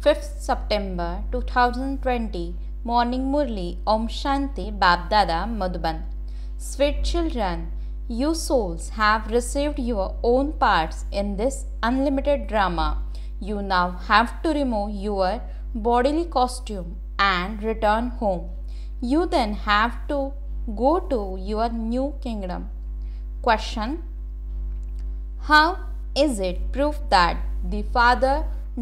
5th September 2020 Morning Murli Om Shanti Babdada Madhuban. Sweet children, you souls have received your own parts in this unlimited drama. You now have to remove your bodily costume and return home. You then have to go to your new kingdom. Question: how is it proof that the Father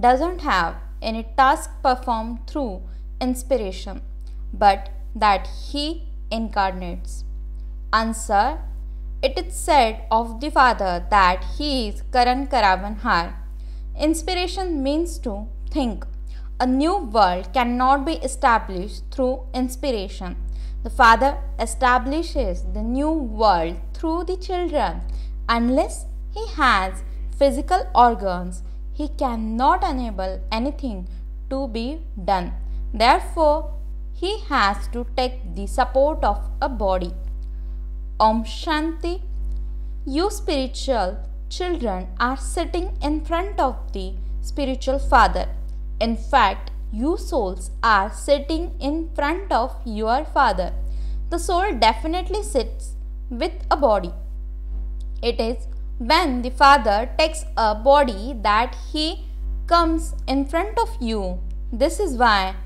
doesn't have any task performed through inspiration, but that He incarnates? Answer: it is said of the Father that He is Karan Karavan Har. Inspiration means to think. A new world cannot be established through inspiration. The Father establishes the new world through the children. Unless He has physical organs, He cannot enable anything to be done. Therefore, He has to take the support of a body. Om Shanti. You spiritual children are sitting in front of the spiritual Father. In fact, you souls are sitting in front of your Father. The soul definitely sits with a body. It is when the Father takes a body that He comes in front of you. This is why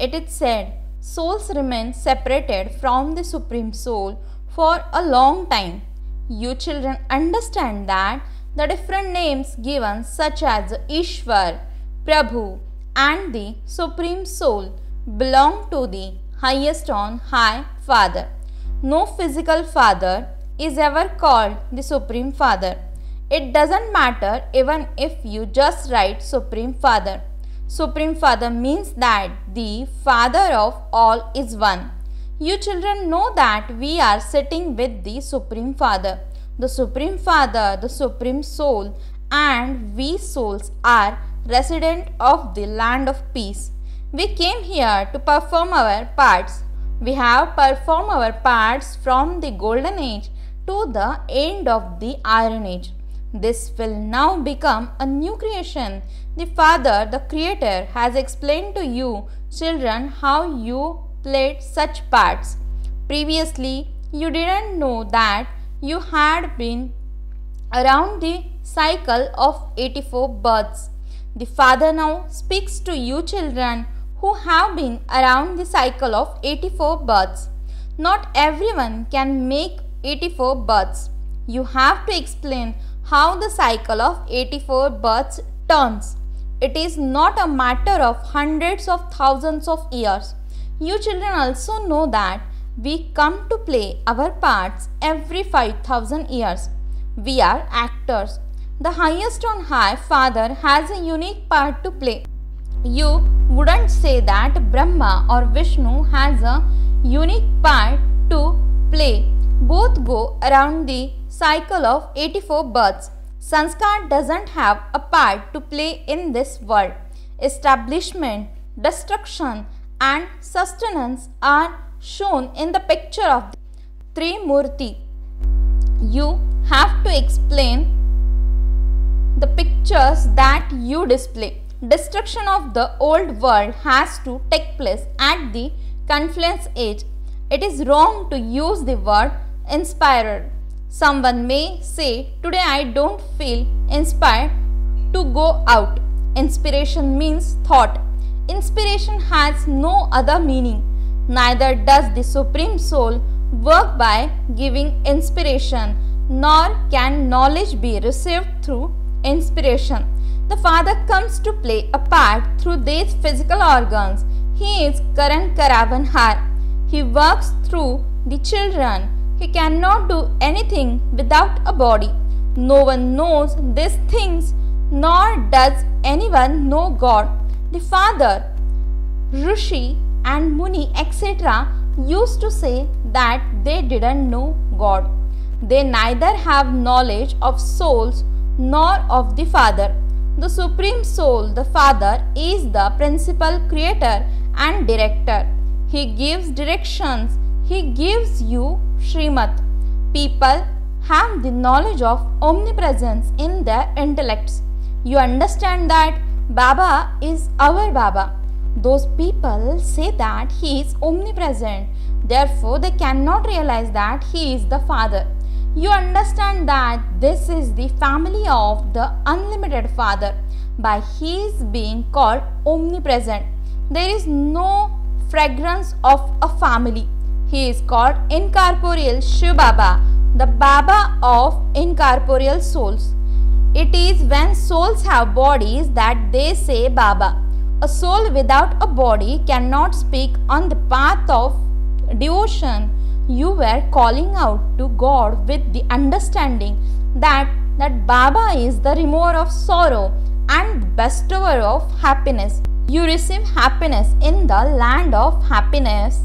it is said souls remain separated from the Supreme Soul for a long time. You children understand that the different names given such as Ishwar, Prabhu and the Supreme Soul belong to the highest on high Father. No physical father is ever called the Supreme Father. It doesn't matter even if you just write Supreme Father. Supreme Father means that the Father of all is one. You children know that we are sitting with the Supreme Father. The Supreme Father, the Supreme Soul, and we souls are resident of the land of peace. We came here to perform our parts. We have performed our parts from the golden age to the end of the iron age. This will now become a new creation. The Father, the Creator, has explained to you, children, how you played such parts. Previously, you didn't know that you had been around the cycle of 84 births. The Father now speaks to you children who have been around the cycle of 84 births. Not everyone can make 84 births. You have to explain how the cycle of 84 births turns. It is not a matter of hundreds of thousands of years. You children also know that we come to play our parts every 5,000 years. We are actors. The highest on high Father has a unique part to play. You wouldn't say that Brahma or Vishnu has a unique part to play. Both go around the cycle of 84 births. Sanskar doesn't have a part to play in this world. Establishment, destruction and sustenance are shown in the picture of the Trimurti. You have to explain the pictures that you display. Destruction of the old world has to take place at the confluence age. It is wrong to use the word inspired. Someone may say, today I don't feel inspired to go out. Inspiration means thought. Inspiration has no other meaning. Neither does the Supreme Soul work by giving inspiration, nor can knowledge be received through inspiration. The Father comes to play a part through these physical organs. He is Karan Karavan Har. He works through the children. He cannot do anything without a body. No one knows these things, nor does anyone know God. The Father, Rishi and Muni etc. used to say that they didn't know God. They neither have knowledge of souls nor of the Father. The Supreme Soul, the Father, is the principal creator and director. He gives directions. He gives you Srimad. People have the knowledge of omnipresence in their intellects. You understand that Baba is our Baba. Those people say that he is omnipresent. Therefore, they cannot realize that he is the Father. You understand that this is the family of the unlimited Father by his being called omnipresent. There is no fragrance of a family. He is called incorporeal Shiv Baba, the Baba of incorporeal souls. It is when souls have bodies that they say Baba. A soul without a body cannot speak on the path of devotion. You were calling out to God with the understanding that Baba is the remover of sorrow and bestower of happiness. You receive happiness in the land of happiness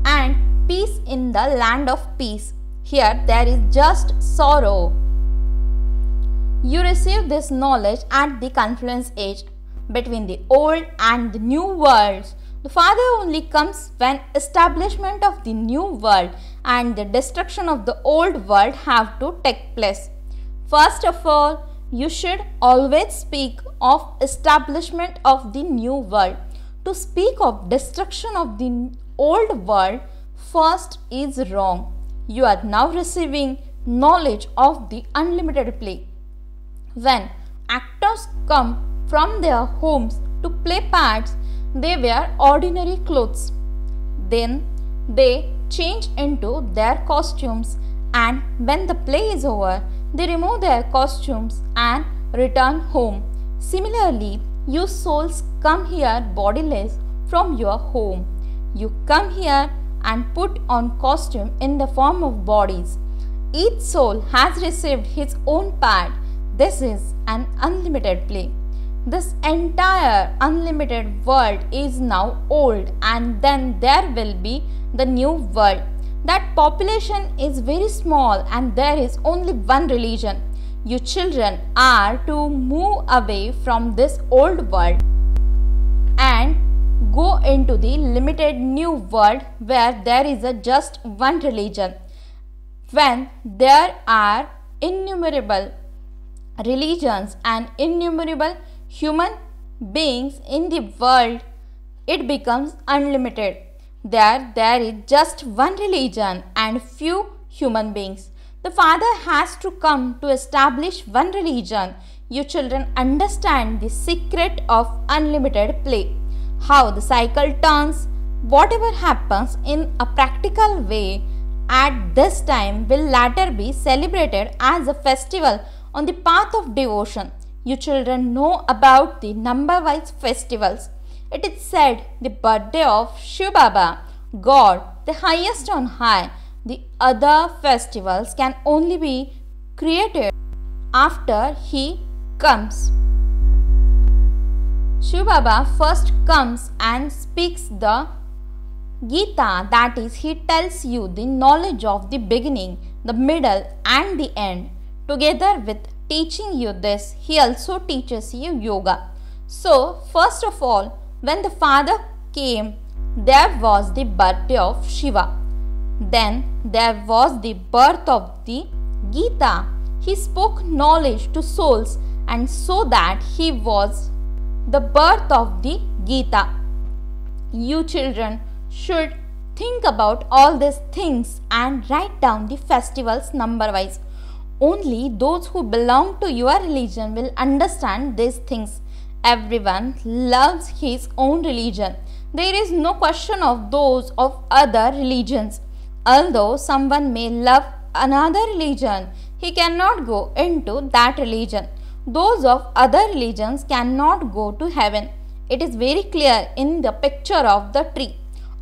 and peace in the land of peace. Here there is just sorrow. You receive this knowledge at the confluence age between the old and the new worlds. The Father only comes when establishment of the new world and the destruction of the old world have to take place. First of all, you should always speak of establishment of the new world. To speak of destruction of the old world first is wrong. You are now receiving knowledge of the unlimited play. When actors come from their homes to play parts, they wear ordinary clothes. Then they change into their costumes, and when the play is over, they remove their costumes and return home. Similarly, you souls come here bodiless from your home. You come here and put on costume in the form of bodies. Each soul has received his own part. This is an unlimited play. This entire unlimited world is now old, and then there will be the new world. That population is very small and there is only one religion. You children are to move away from this old world and go into the limited new world where there is just one religion. When there are innumerable religions and innumerable human beings in the world, it becomes unlimited. There is just one religion and few human beings. The Father has to come to establish one religion. You children understand the secret of unlimited play. How the cycle turns. Whatever happens in a practical way at this time will later be celebrated as a festival on the path of devotion. You children know about the number-wise festivals. It is said the birthday of Shiv Baba, God, the highest on high. The other festivals can only be created after he comes. Shiv Baba first comes and speaks the Gita, that is, he tells you the knowledge of the beginning, the middle and the end. Together with teaching you this, he also teaches you yoga. So, first of all, when the Father came, there was the birthday of Shiva. Then there was the birth of the Gita. He spoke knowledge to souls, and so that he was the birth of the Gita. You children should think about all these things and write down the festivals number-wise. Only those who belong to your religion will understand these things. Everyone loves his own religion. There is no question of those of other religions. Although someone may love another religion, he cannot go into that religion. Those of other religions cannot go to heaven. It is very clear in the picture of the tree.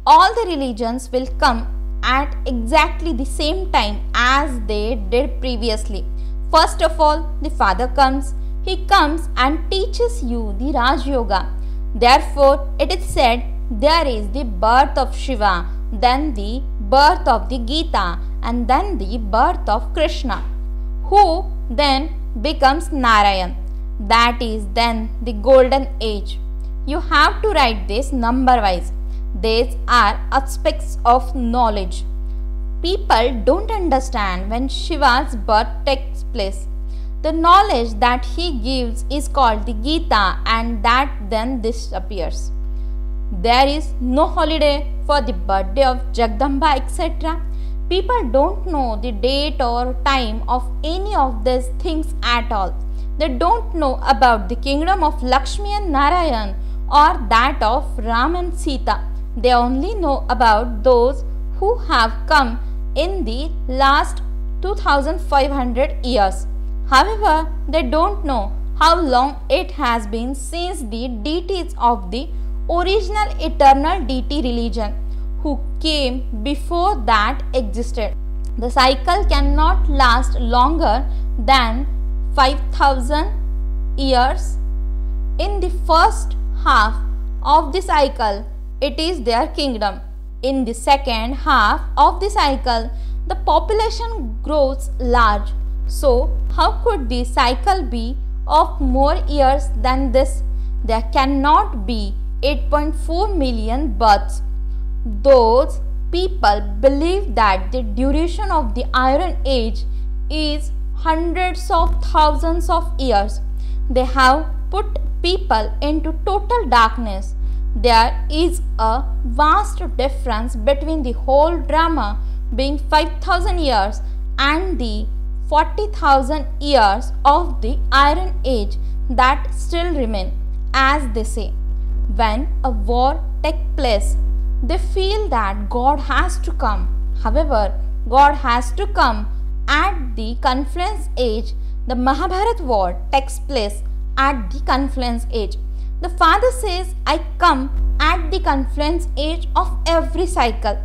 All the religions will come at exactly the same time as they did previously. First of all, the Father comes. He comes and teaches you the Raj Yoga. Therefore, it is said there is the birth of Shiva, then the birth of the Gita, and then the birth of Krishna, who then becomes Narayan. That is then the golden age. You have to write this number-wise. These are aspects of knowledge. People don't understand when Shiva's birth takes place. The knowledge that he gives is called the Gita, and that then disappears. There is no holiday for the birthday of Jagdamba, etc. People don't know the date or time of any of these things at all. They don't know about the kingdom of Lakshmi and Narayan or that of Ram and Sita. They only know about those who have come in the last 2500 years. However, they don't know how long it has been since the deities of the original eternal deity religion who came before that existed. The cycle cannot last longer than 5000 years. In the first half of the cycle, it is their kingdom. In the second half of the cycle, the population grows large. So, how could the cycle be of more years than this? There cannot be 8.4 million births. Those people believe that the duration of the Iron Age is hundreds of thousands of years. They have put people into total darkness. There is a vast difference between the whole drama being 5000 years and the 40,000 years of the Iron Age that still remain. As they say, when a war takes place, they feel that God has to come. However, God has to come at the confluence age. The Mahabharata war takes place at the confluence age. The Father says, I come at the confluence age of every cycle.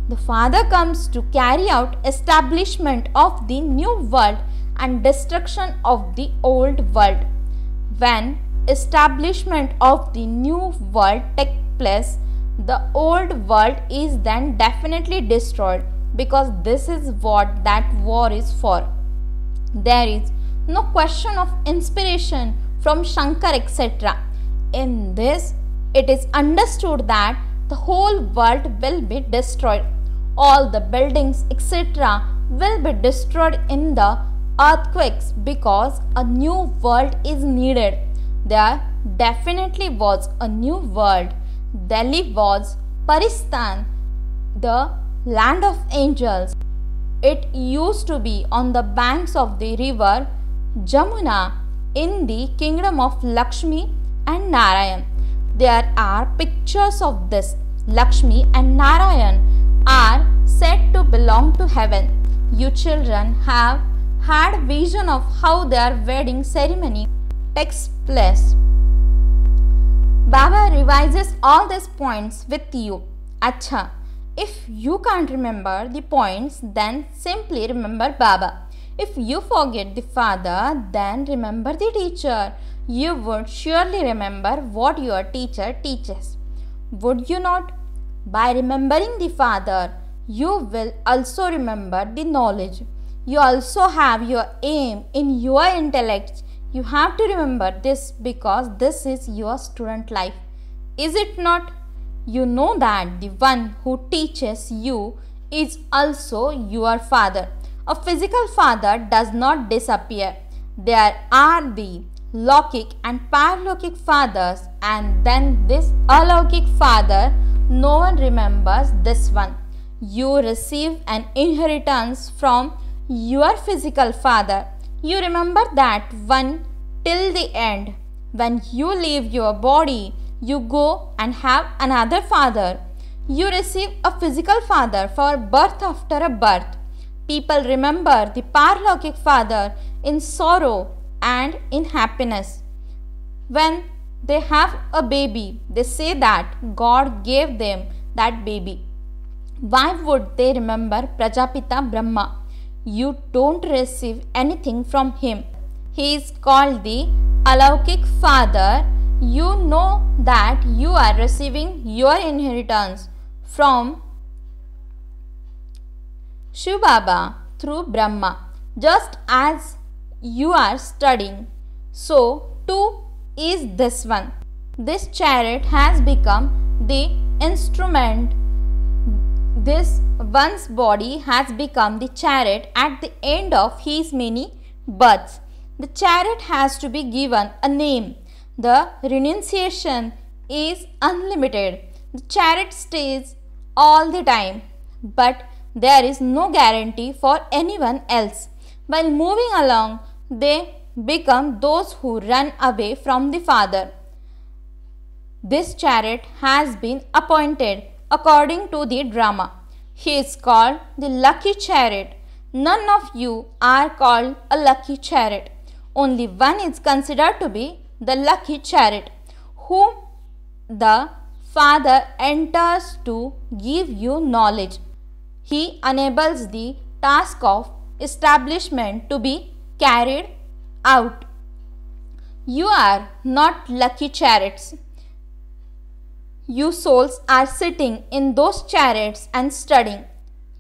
The Father comes to carry out establishment of the new world and destruction of the old world. When establishment of the new world takes place, the old world is then definitely destroyed, because this is what that war is for. There is no question of inspiration from Shankar, etc. In this, it is understood that the whole world will be destroyed. All the buildings, etc. will be destroyed in the earthquakes because a new world is needed. There definitely was a new world. Delhi was Paristan, the land of angels. It used to be on the banks of the river Jamuna in the kingdom of Lakshmi and Narayan. There are pictures of this. Lakshmi and Narayan are said to belong to heaven. You children have had vision of how their wedding ceremony takes place. Baba revises all these points with you. Acha, if you can't remember the points, then simply remember Baba. If you forget the father, then remember the teacher. You would surely remember what your teacher teaches. Would you not? By remembering the father, you will also remember the knowledge. You also have your aim in your intellect. You have to remember this because this is your student life. Is it not? You know that the one who teaches you is also your father. A physical father does not disappear. There are the Laukic and Paralaukic fathers, and then this Alaukic father, no one remembers this one. You receive an inheritance from your physical father. You remember that one till the end. When you leave your body, you go and have another father. You receive a physical father for birth after a birth. People remember the Paralaukic father in sorrow and in happiness. When they have a baby, they say that God gave them that baby. Why would they remember Prajapita Brahma? You don't receive anything from him. He is called the Alaukic father. You know that you are receiving your inheritance from Shiv Baba through Brahma. Just as you are studying, so too is this one. This chariot has become the instrument. This one's body has become the chariot at the end of his many births. The chariot has to be given a name. The renunciation is unlimited. The chariot stays all the time, but there is no guarantee for anyone else. While moving along, they become those who run away from the Father. This chariot has been appointed according to the drama. He is called the lucky chariot. None of you are called a lucky chariot. Only one is considered to be the lucky chariot, whom the Father enters to give you knowledge. He enables the task of establishment to be carried out. You are not lucky chariots. You souls are sitting in those chariots and studying.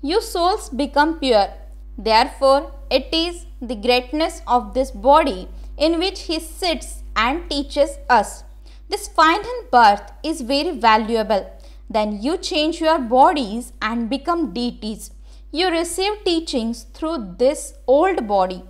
You souls become pure. Therefore, it is the greatness of this body in which he sits and teaches us. This final birth is very valuable. Then you change your bodies and become deities. You receive teachings through this old body.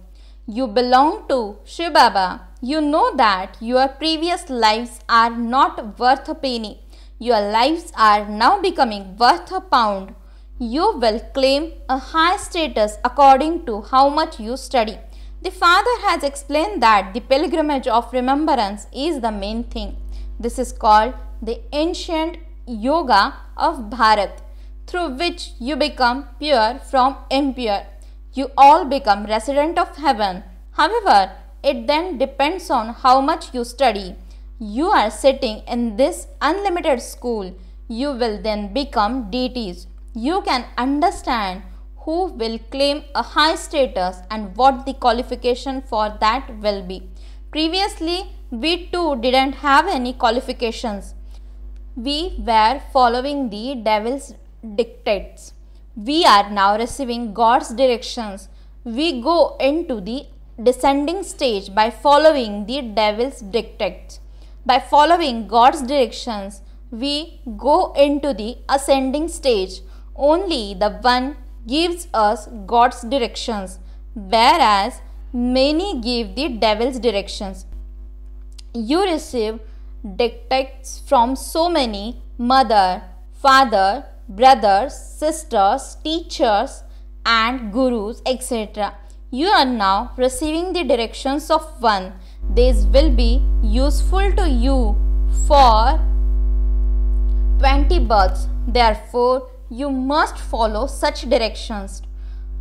You belong to Shiv Baba. You know that your previous lives are not worth a penny. Your lives are now becoming worth a pound. You will claim a high status according to how much you study. The Father has explained that the pilgrimage of remembrance is the main thing. This is called the ancient yoga of Bharat, through which you become pure from impure. You all become resident of heaven. However, it then depends on how much you study. You are sitting in this unlimited school. You will then become deities. You can understand who will claim a high status and what the qualification for that will be. Previously, we too didn't have any qualifications. We were following the devil's dictates. We are now receiving God's directions. We go into the descending stage by following the devil's dictates. By following God's directions, we go into the ascending stage. Only the one gives us God's directions, whereas many give the devil's directions. You receive dictates from so many mother, father, brothers, sisters, teachers and gurus, etc. You are now receiving the directions of one. These will be useful to you for 20 births. Therefore, you must follow such directions.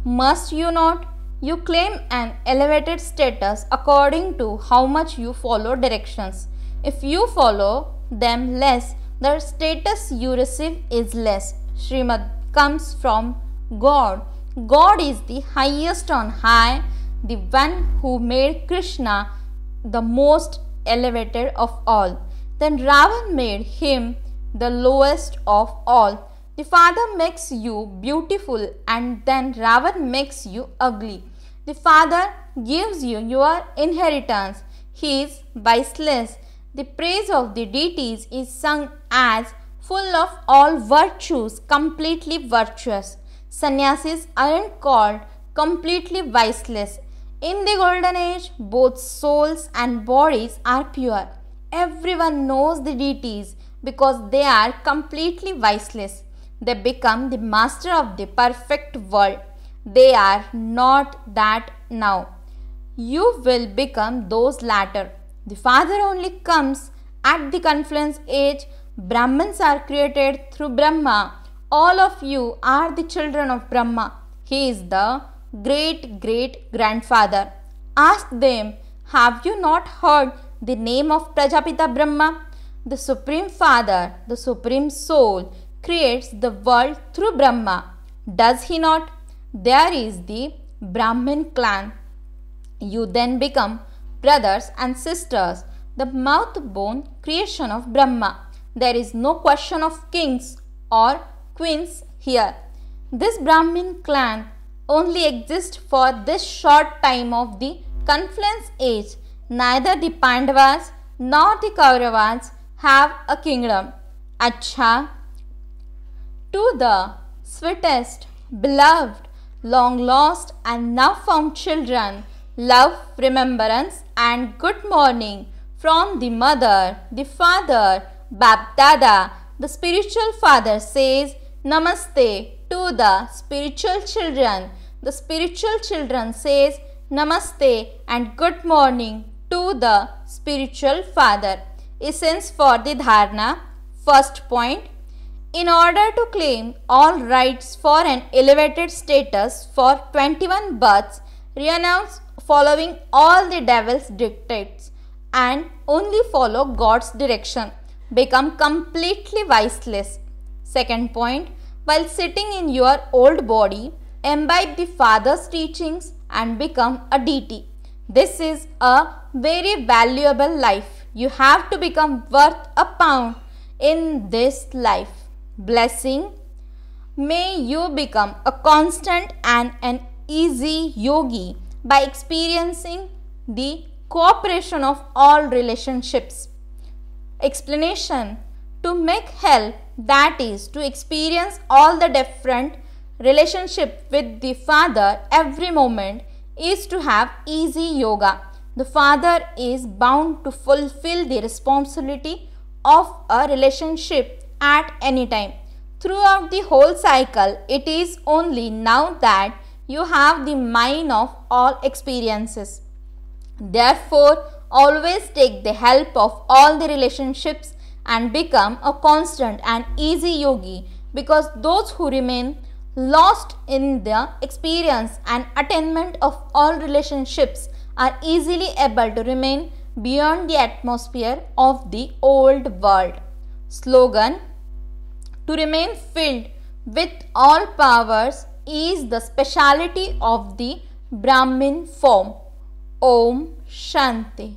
Must you not? You claim an elevated status according to how much you follow directions. If you follow them less, the status you receive is less. Srimad comes from God. God is the highest on high, the one who made Krishna the most elevated of all. Then Ravan made him the lowest of all. The Father makes you beautiful and then Ravan makes you ugly. The Father gives you your inheritance. He is viceless. The praise of the deities is sung as full of all virtues, completely virtuous. Sannyasis aren't called completely viceless. In the golden age, both souls and bodies are pure. Everyone knows the deities because they are completely viceless. They become the master of the perfect world. They are not that now. You will become those latter. The Father only comes at the confluence age. Brahmins are created through Brahma. All of you are the children of Brahma. He is the great-great-grandfather. Ask them, have you not heard the name of Prajapita Brahma? The Supreme Father, the Supreme Soul, creates the world through Brahma. Does he not? There is the Brahmin clan. You then become brothers and sisters, the mouth-bone creation of Brahma. There is no question of kings or queens here. This Brahmin clan only exists for this short time of the confluence age. Neither the Pandavas nor the Kauravas have a kingdom. Acha, to the sweetest, beloved, long lost and now found children, love, remembrance and good morning from the mother, the father, Bap Dada. The spiritual father says Namaste to the spiritual children. The spiritual children says Namaste and good morning to the spiritual father. Essence for the dharana. First point. In order to claim all rights for an elevated status for 21 births, renounce following all the devil's dictates and only follow God's direction. Become completely viceless. Second point. While sitting in your old body, imbibe the Father's teachings and become a deity. This is a very valuable life. You have to become worth a pound in this life. Blessing. May you become a constant and an easy yogi by experiencing the cooperation of all relationships. Explanation. To make help, that is to experience all the different relationship with the Father every moment, is to have easy yoga. The Father is bound to fulfill the responsibility of a relationship at any time. Throughout the whole cycle, it is only now that you have the mind of all experiences. Therefore, always take the help of all the relationships and become a constant and easy yogi, because those who remain lost in the experience and attainment of all relationships are easily able to remain beyond the atmosphere of the old world. Slogan. To remain filled with all powers is the speciality of the Brahmin form. Om Shanti.